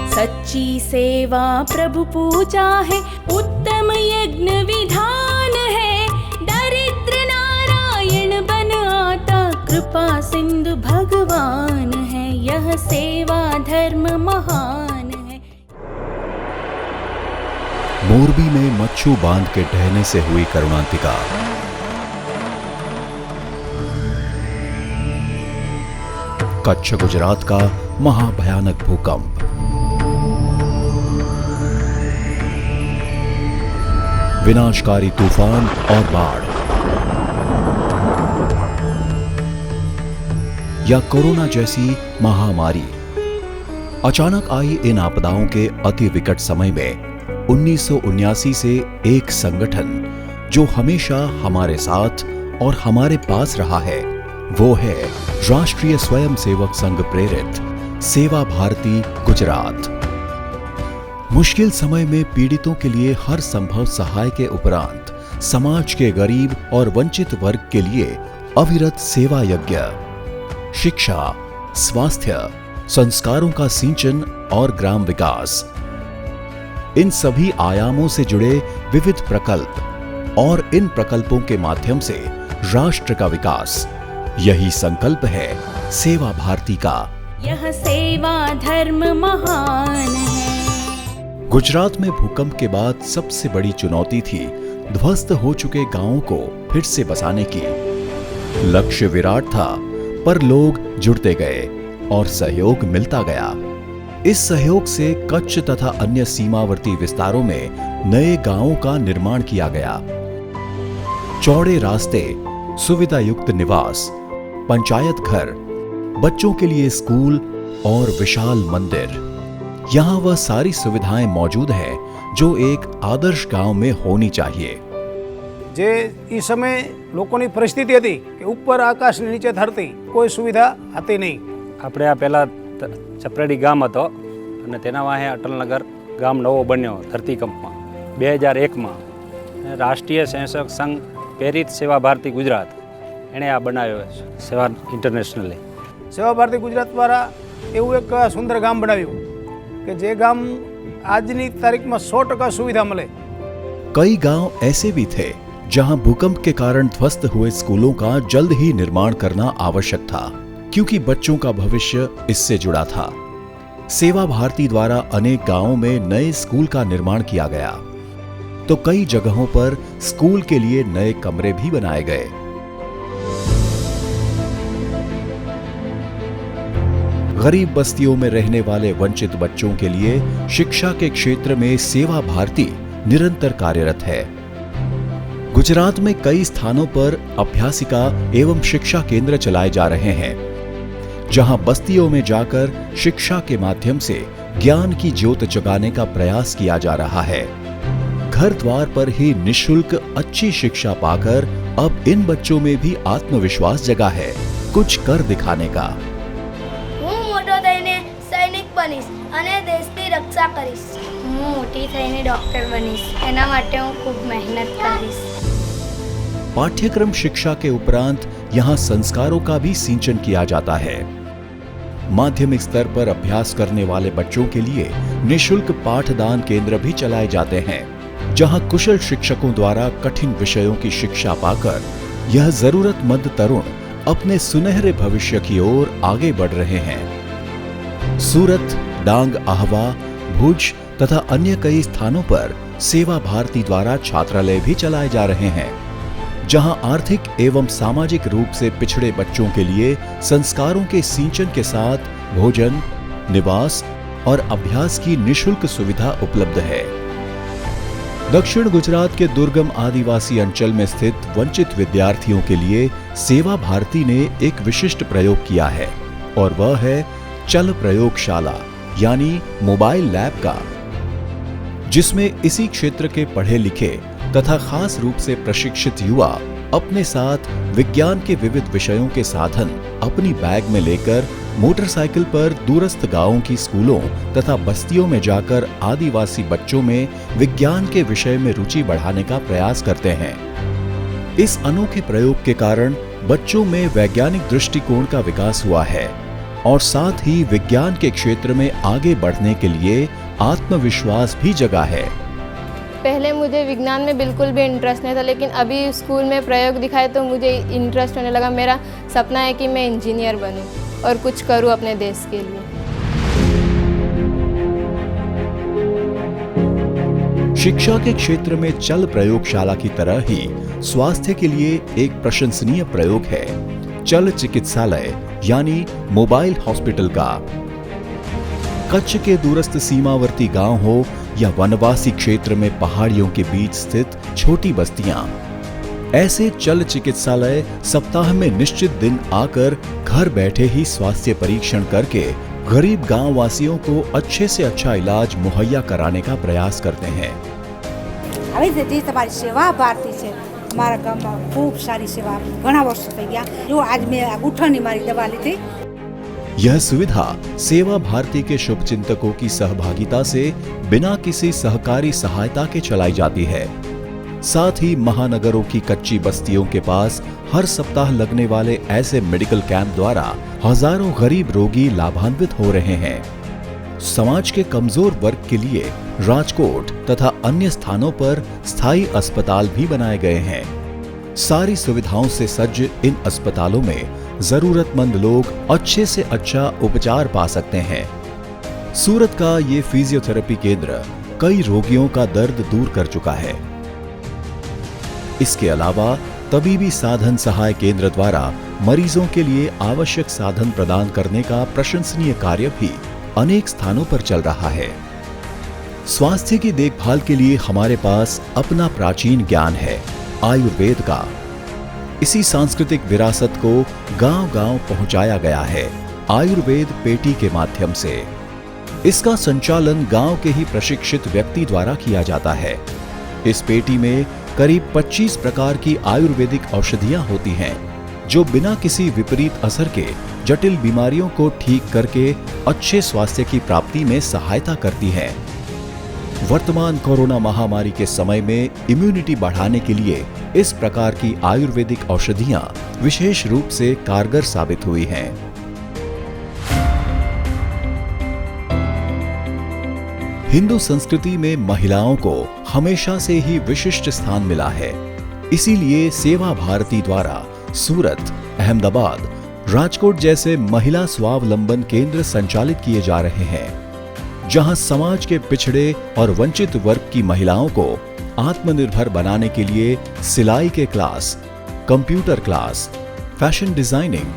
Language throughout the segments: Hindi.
सच्ची सेवा प्रभु पूजा है, उत्तम यज्ञ विधान है। दरिद्र नारायण बन आता, कृपा सिंधु भगवान है। यह सेवा धर्म महान है। मोरबी में मच्छू बांध के ढहने से हुई करुणांतिका। कच्छ गुजरात का महाभयानक भूकंप। विनाशकारी तूफान और बाढ़, या कोरोना जैसी महामारी। अचानक आई इन आपदाओं के अति विकट समय में 1979 से एक संगठन जो हमेशा हमारे साथ और हमारे पास रहा है, वो है राष्ट्रीय स्वयंसेवक संघ प्रेरित सेवा भारती गुजरात। मुश्किल समय में पीड़ितों के लिए हर संभव सहाय के उपरांत समाज के गरीब और वंचित वर्ग के लिए अविरत सेवा यज्ञ, शिक्षा, स्वास्थ्य, संस्कारों का सिंचन और ग्राम विकास, इन सभी आयामों से जुड़े विविध प्रकल्प और इन प्रकल्पों के माध्यम से राष्ट्र का विकास, यही संकल्प है सेवा भारती का। यह सेवा धर्म महान है। गुजरात में भूकंप के बाद सबसे बड़ी चुनौती थी ध्वस्त हो चुके गांवों को फिर से बसाने की। लक्ष्य विराट था, पर लोग जुड़ते गए और सहयोग मिलता गया। इस सहयोग से कच्छ तथा अन्य सीमावर्ती विस्तारों में नए गांवों का निर्माण किया गया। चौड़े रास्ते, सुविधा युक्त निवास, पंचायत घर, बच्चों के लिए स्कूल और विशाल मंदिर, यहाँ वह सारी सुविधाएं मौजूद हैं जो एक आदर्श गांव में होनी चाहिए। जे इस समय लोगों परिस्थिति हती कि ऊपर आकाश नीचे धरती, कोई सुविधा हती नहीं। આપણે આ પહેલાં ચપરેડી ગામ હતો અને તેના વાહે અટલનગર ગામ નવો બન્યો ધરતીકંપમાં 2001માં। રાષ્ટ્રીય સ્વયંસેવક સંઘ પ્રેરિત સેવા ભારતી ગુજરાત એણે આ બનાવ્યો સેવા ઇન્ટરનેશનલે। સેવા ભારતી ગુજરાત દ્વારા એવું એક સુંદર ગામ બનાવ્યું કે જે ગામ આજની તારીખમાં 100% સુવિધા મળે। कई गांव ऐसे भी थे जहां भूकंप के कारण ध्वस्त हुए स्कूलों का जल्द ही निर्माण करना आवश्यक था, क्योंकि बच्चों का भविष्य इससे जुड़ा था। सेवा भारती द्वारा अनेक गांवों में नए स्कूल का निर्माण किया गया, तो कई जगहों पर स्कूल के लिए नए कमरे भी बनाए गए। गरीब बस्तियों में रहने वाले वंचित बच्चों के लिए शिक्षा के क्षेत्र में सेवा भारती निरंतर कार्यरत है। गुजरात में कई स्थानों पर अभ्यासिका एवं शिक्षा केंद्र चलाए जा रहे हैं, जहां बस्तियों में जाकर शिक्षा के माध्यम से ज्ञान की ज्योत जगाने का प्रयास किया जा रहा है। घर द्वार पर ही निःशुल्क अच्छी शिक्षा पाकर अब इन बच्चों में भी आत्मविश्वास जगा है कुछ कर दिखाने का। હું મોટો થઈને સૈનિક બનીશ અને દેશની રક્ષા કરીશ। હું મોટી થઈને ડોક્ટર બનીશ, એના માટે હું ખૂબ મહેનત કરીશ। पाठ्यक्रम शिक्षा के उपरांत यहाँ संस्कारों का भी सिंचन किया जाता है। माध्यमिक स्तर पर अभ्यास करने वाले बच्चों के लिए निःशुल्क पाठदान केंद्र भी चलाए जाते हैं, जहाँ कुशल शिक्षकों द्वारा कठिन विषयों की शिक्षा पाकर यह जरूरतमंद तरुण अपने सुनहरे भविष्य की ओर आगे बढ़ रहे हैं। सूरत, डांग, आहवा, भुज तथा अन्य कई स्थानों पर सेवा भारती द्वारा छात्रालय भी चलाए जा रहे हैं, जहां आर्थिक एवं सामाजिक रूप से पिछड़े बच्चों के लिए संस्कारों के सिंचन के साथ भोजन, निवास और अभ्यास की निःशुल्क सुविधा उपलब्ध है। दक्षिण गुजरात के दुर्गम आदिवासी अंचल में स्थित वंचित विद्यार्थियों के लिए सेवा भारती ने एक विशिष्ट प्रयोग किया है, और वह है चल प्रयोगशाला यानी मोबाइल लैब का, जिसमें इसी क्षेत्र के पढ़े लिखे तथा खास रूप से प्रशिक्षित युवा अपने साथ विज्ञान के विविध विषयों के साधन अपनी बैग में लेकर मोटरसाइकिल पर दूरस्थ गांवों की स्कूलों तथा बस्तियों में जाकर आदिवासी बच्चों में विज्ञान के विषय में रुचि बढ़ाने का प्रयास करते हैं। इस अनोखे प्रयोग के कारण बच्चों में वैज्ञानिक दृष्टिकोण का विकास हुआ है और साथ ही विज्ञान के क्षेत्र में आगे बढ़ने के लिए आत्मविश्वास भी जगा है। पहले मुझे विज्ञान में बिल्कुल भी इंटरेस्ट नहीं था, लेकिन अभी स्कूल में प्रयोग दिखाए तो मुझे इंटरेस्ट होने लगा। मेरा सपना है कि मैं इंजीनियर बनूं और कुछ करूं अपने देश के लिए। शिक्षा के क्षेत्र में चल प्रयोगशाला की तरह ही स्वास्थ्य के लिए एक प्रशंसनीय प्रयोग है चल चिकित्सालय यानी मोबाइल हॉस्पिटल का। कच्छ के दूरस्थ सीमावर्ती गांव हो या वनवासी क्षेत्र में पहाड़ियों के बीच स्थित छोटी बस्तियां, ऐसे चल चिकित्सालय सप्ताह में निश्चित दिन आकर घर बैठे ही स्वास्थ्य परीक्षण करके गरीब गांव वासियों को अच्छे से अच्छा इलाज मुहैया कराने का प्रयास करते हैं। હવે જે તમારી સેવા ભારતી છે અમારા ગામમાં ખૂબ સારી સેવા ઘણા વર્ષો થઈ ગયા। જો આજ મેં આ ગૂંઠણની મારી દવા લીધી। यह सुविधा सेवा भारती के शुभचिंतकों की सहभागिता से बिना किसी सहकारी सहायता के चलाई जाती है। साथ ही महानगरों की कच्ची बस्तियों के पास हर सप्ताह लगने वाले ऐसे मेडिकल कैंप द्वारा हजारों गरीब रोगी लाभान्वित हो रहे हैं। समाज के कमजोर वर्ग के लिए राजकोट तथा अन्य स्थानों पर स्थायी अस्पताल भी बनाए गए हैं। सारी सुविधाओं से सज्ज इन अस्पतालों में जरूरतमंद लोग अच्छे से अच्छा उपचार पा सकते हैं। सूरत का ये फिजियोथेरेपी केंद्र कई रोगियों का दर्द दूर कर चुका है। इसके अलावा तबीबी साधन सहाय केंद्र द्वारा मरीजों के लिए आवश्यक साधन प्रदान करने का प्रशंसनीय कार्य भी अनेक स्थानों पर चल रहा है। स्वास्थ्य की देखभाल के लिए हमारे पास अपना प्राचीन ज्ञान है, आयुर्वेद का। इसी सांस्कृतिक विरासत को गांव-गांव पहुंचाया गया है आयुर्वेद पेटी के माध्यम से। इसका संचालन गांव के ही प्रशिक्षित व्यक्ति द्वारा किया जाता है। इस पेटी में करीब 25 प्रकार की आयुर्वेदिक औषधियां होती हैं, जो बिना किसी विपरीत असर के जटिल बीमारियों को ठीक करके अच्छे स्वास्थ्य की प्राप्ति में सहायता करती हैं। वर्तमान कोरोना महामारी के समय में इम्यूनिटी बढ़ाने के लिए इस प्रकार की आयुर्वेदिक औषधियां विशेष रूप से कारगर साबित हुई हैं। हिंदू संस्कृति में महिलाओं को हमेशा से ही विशिष्ट स्थान मिला है। इसीलिए सेवा भारती द्वारा सूरत, अहमदाबाद, राजकोट जैसे महिला स्वावलंबन केंद्र संचालित किए जा रहे हैं, जहां समाज के पिछड़े और वंचित वर्ग की महिलाओं को आत्मनिर्भर बनाने के लिए सिलाई के class, computer class, fashion designing,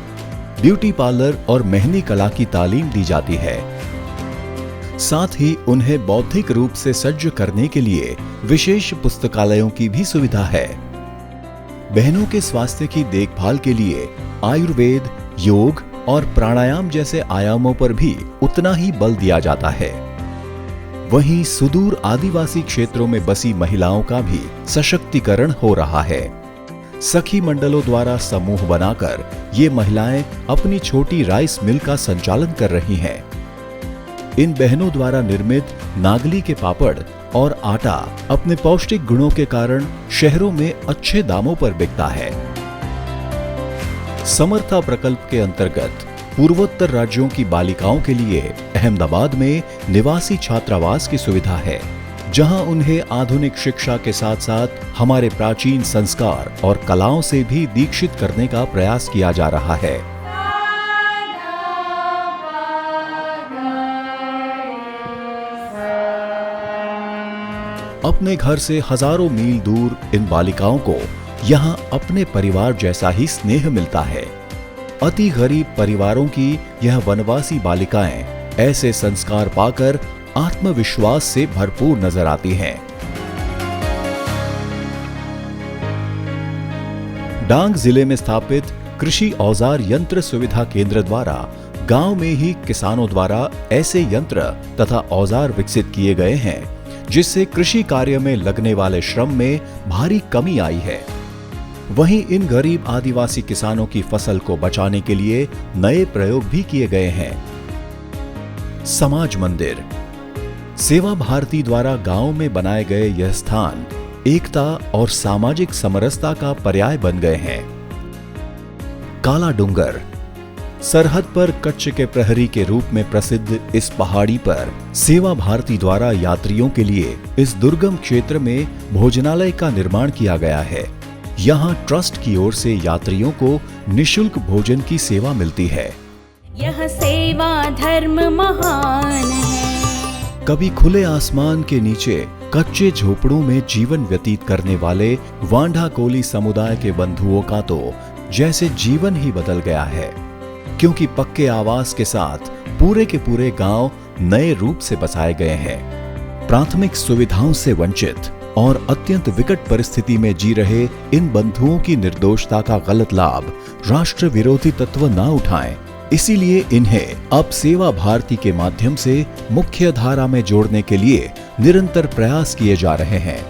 beauty parlour और मेहंदी कला की तालीम दी जाती है। साथ ही उन्हें बौद्धिक रूप से सज्ज करने के लिए विशेष पुस्तकालयों की भी सुविधा है। बहनों के स्वास्थ्य की देखभाल के लिए आयुर्वेद, योग और प्राणायाम जैसे आयामों पर भी उतना ही बल दिया जाता है। वहीं सुदूर आदिवासी क्षेत्रों में बसी महिलाओं का भी सशक्तिकरण हो रहा है। सखी मंडलों द्वारा समूह बनाकर ये महिलाएं अपनी छोटी राइस मिल का संचालन कर रही हैं। इन बहनों द्वारा निर्मित नागली के पापड़ और आटा अपने पौष्टिक गुणों के कारण शहरों में अच्छे दामों पर बिकता है। समर्था प्रकल्प के अंतर्गत पूर्वोत्तर राज्यों की बालिकाओं के लिए अहमदाबाद में निवासी छात्रावास की सुविधा है, जहां उन्हें आधुनिक शिक्षा के साथ साथ हमारे प्राचीन संस्कार और कलाओं से भी दीक्षित करने का प्रयास किया जा रहा है। अपने घर से हजारों मील दूर इन बालिकाओं को यहाँ अपने परिवार जैसा ही स्नेह मिलता है। अति गरीब परिवारों की यह वनवासी बालिकाएं ऐसे संस्कार पाकर आत्मविश्वास से भरपूर नजर आती हैं। डांग जिले में स्थापित कृषि औजार यंत्र सुविधा केंद्र द्वारा गांव में ही किसानों द्वारा ऐसे यंत्र तथा औजार विकसित किए गए हैं, जिससे कृषि कार्य में लगने वाले श्रम में भारी कमी आई है। वहीं इन गरीब आदिवासी किसानों की फसल को बचाने के लिए नए प्रयोग भी किए गए हैं। समाज मंदिर सेवा भारती द्वारा गांव में बनाए गए यह स्थान एकता और सामाजिक समरसता का पर्याय बन गए हैं। काला डूंगर सरहद पर कच्छ के प्रहरी के रूप में प्रसिद्ध इस पहाड़ी पर सेवा भारती द्वारा यात्रियों के लिए इस दुर्गम क्षेत्र में भोजनालय का निर्माण किया गया है। यहाँ ट्रस्ट की ओर से यात्रियों को निशुल्क भोजन की सेवा मिलती है। यह सेवा धर्म महान है। कभी खुले आसमान के नीचे कच्चे झोपड़ों में जीवन व्यतीत करने वाले वांढा कोली समुदाय के बंधुओं का तो जैसे जीवन ही बदल गया है, क्योंकि पक्के आवास के साथ पूरे के पूरे गांव नए रूप से बसाए गए हैं। प्राथमिक सुविधाओं से वंचित और अत्यंत विकट परिस्थिति में जी रहे इन बंधुओं की निर्दोषता का गलत लाभ राष्ट्र विरोधी तत्व ना उठाएं। इसीलिए इन्हें अब सेवा भारती के माध्यम से मुख्य धारा में जोड़ने के लिए निरंतर प्रयास किए जा रहे हैं।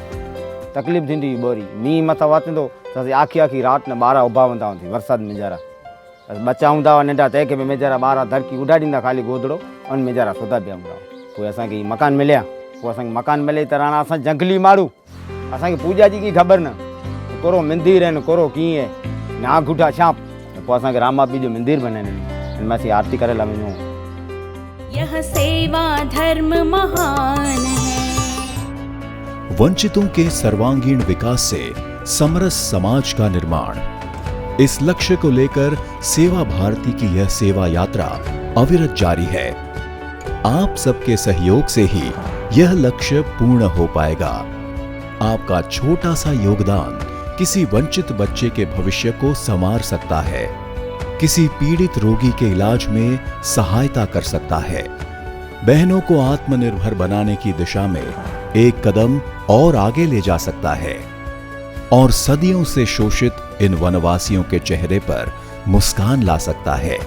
तकलीफ थींदी बोरी मींहुं मथां वातींदो त आखी आखी राति न ॿार उभा हूंदा हुआ वरसाद में जरा बच्चा हूंदा हुआ नंढा तंहिंखे में मेजारा ॿार धरकी उॾाड़ींदा खाली गोदड़ो उन मेजारा सुधा पिया हूंदा हुआ। पोइ असांखे मकान मिलिया, पोइ असांखे मकान मिले त हाणे असां जंगली माण्हू असांखे पूॼा जी की ख़बर न कोरो मंदिर आहिनि कोरो कीअं आहे न आगूठा छाप पोइ असांखे रामा पी जो मंदिर बनाइनि इनमें असीं आरती करे ला वञूं। यह सेवा धर्म महान है। वंचितों के सर्वांगीण विकास से समरस समाज का निर्माण, इस लक्ष्य को लेकर सेवा भारती की यह सेवा यात्रा अविरत जारी है। आप सबके सहयोग से ही यह लक्ष्य पूर्ण हो पाएगा। आपका छोटा सा योगदान किसी वंचित बच्चे के भविष्य को संवार सकता है, किसी पीड़ित रोगी के इलाज में सहायता कर सकता है, बहनों को आत्मनिर्भर बनाने की दिशा में एक कदम और आगे ले जा सकता है और सदियों से शोषित इन वनवासियों के चेहरे पर मुस्कान ला सकता है।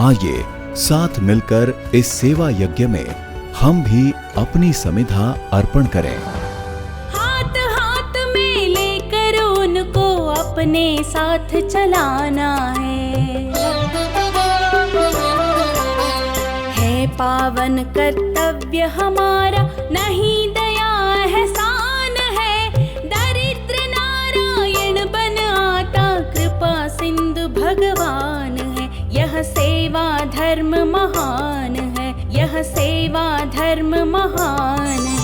आइए साथ मिलकर इस सेवा यज्ञ में हम भी अपनी समिधा अर्पण करें। हाथ हाथ में लेकर उनको अपने साथ चलाना है पावन कर्तव्य हमारा, नहीं दया एहसान है। दरिद्र नारायण बन आता, कृपा सिंधु भगवान है। यह सेवा धर्म महान है, यह सेवा धर्म महान है।